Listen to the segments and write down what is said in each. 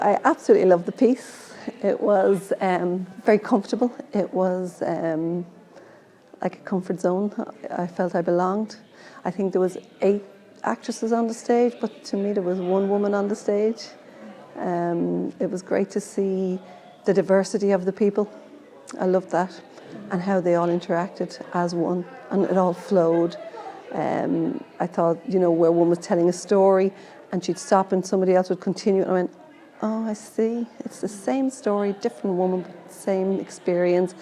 I absolutely loved the piece. It was very comfortable. It was like a comfort zone. I felt I belonged. I think there was 8 actresses on the stage, but to me there was one woman on the stage. It was great to see the diversity of the people. I loved that, and how they all interacted as one, and it all flowed. I thought, you know, where one was telling a story and she'd stop and somebody else would continue, and I went, oh, I see, it's the same story, different woman, but same experience.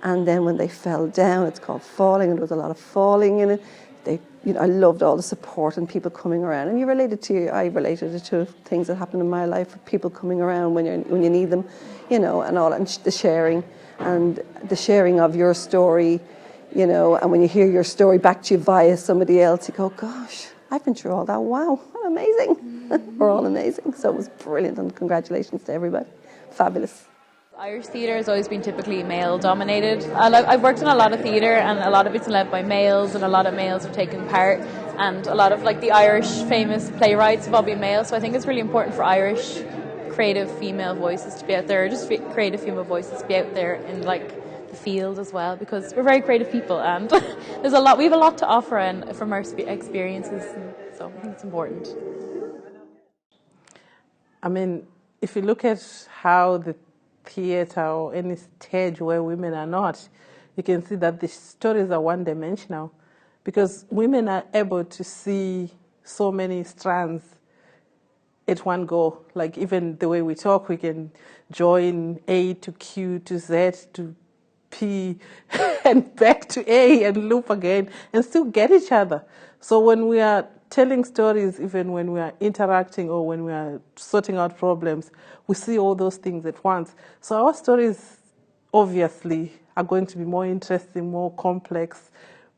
And then when they fell down, it's called falling, and there was a lot of falling in it. You know, I loved all the support and people coming around. And I related it to things that happened in my life, with people coming around when you need them, you know, and all, and the sharing of your story, you know, and when you hear your story back to you via somebody else, you go, gosh, I've been through all that. Wow, amazing. We're all amazing. So it was brilliant, and congratulations to everybody. Fabulous. Irish theatre has always been typically male-dominated. I've worked in a lot of theatre, and a lot of it's led by males, and a lot of males have taken part, and a lot of the Irish famous playwrights have all been male, so I think it's really important for Irish creative female voices to be out there, just creative female voices to be out there in the field as well, because we're very creative people, and we have a lot to offer and from our experiences, so I think it's important. I mean, if you look at how the theatre or any stage where women are not, you can see that the stories are one-dimensional, because women are able to see so many strands at one go. Like even the way we talk, we can join A to Q to Z to P and back to A and loop again and still get each other. So when we are telling stories, even when we are interacting or when we are sorting out problems, we see all those things at once. So our stories obviously are going to be more interesting, more complex,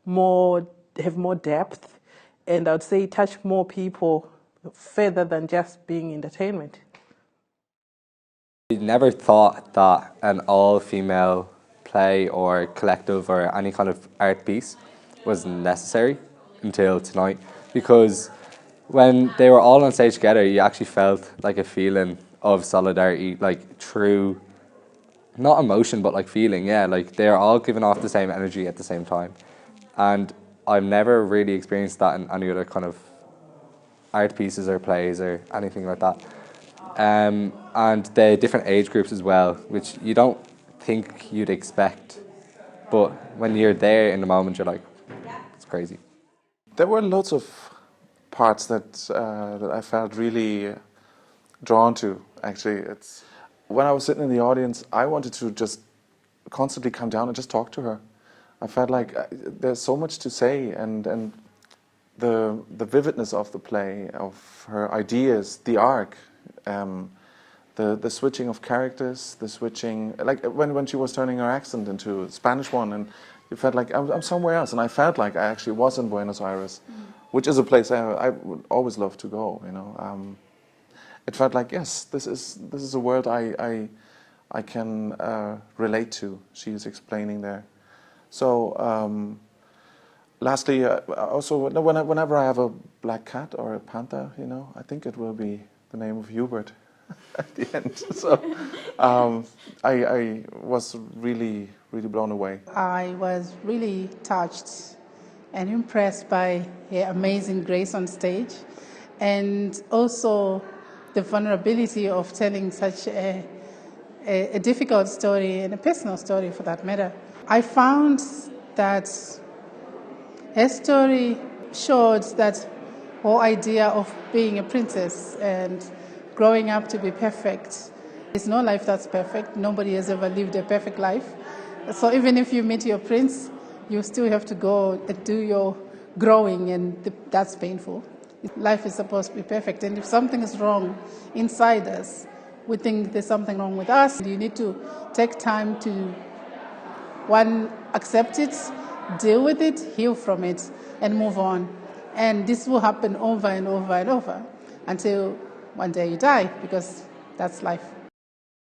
have more depth, and I would say touch more people further than just being entertainment. I never thought that an all-female play or collective or any kind of art piece was necessary until tonight, because when they were all on stage together, you actually felt like a feeling of solidarity, like true, not emotion, but like feeling, yeah, like they're all giving off the same energy at the same time. And I've never really experienced that in any other kind of art pieces or plays or anything like that. And the different age groups as well, which you don't think you'd expect, but when you're there in the moment, you're like, it's crazy. There were lots of parts that I felt really drawn to, actually. When I was sitting in the audience, I wanted to just constantly come down and just talk to her. I felt like there's so much to say, and the vividness of the play, of her ideas, the arc, the switching of characters, the switching, like when she was turning her accent into a Spanish one, and you felt like I'm somewhere else, and I felt like I actually was in Buenos Aires, which is a place I would always love to go. You know, it felt like, yes, this is a world I can relate to. She is explaining there. So lastly, also whenever I have a black cat or a panther, you know, I think it will be the name of Hubert at the end. So I was really blown away. I was really touched and impressed by her amazing grace on stage, and also the vulnerability of telling such a difficult story, and a personal story for that matter. I found that her story showed that whole idea of being a princess and growing up to be perfect. There's no life that's perfect. Nobody has ever lived a perfect life. So even if you meet your prince, you still have to go and do your growing, and that's painful. Life is supposed to be perfect, and if something is wrong inside us, we think there's something wrong with us. You need to take time to, one, accept it, deal with it, heal from it, and move on. And this will happen over and over and over until one day you die, because that's life.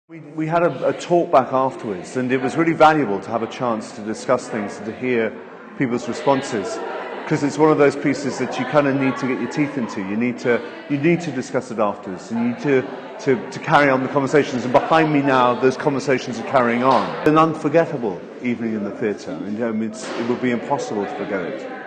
We had a talk back afterwards, and it was really valuable to have a chance to discuss things and to hear people's responses, because it's one of those pieces that you kind of need to get your teeth into. You need to discuss it afterwards, and you need to to carry on the conversations. And behind me now, those conversations are carrying on. An unforgettable evening in the theatre. And, it would be impossible to forget it.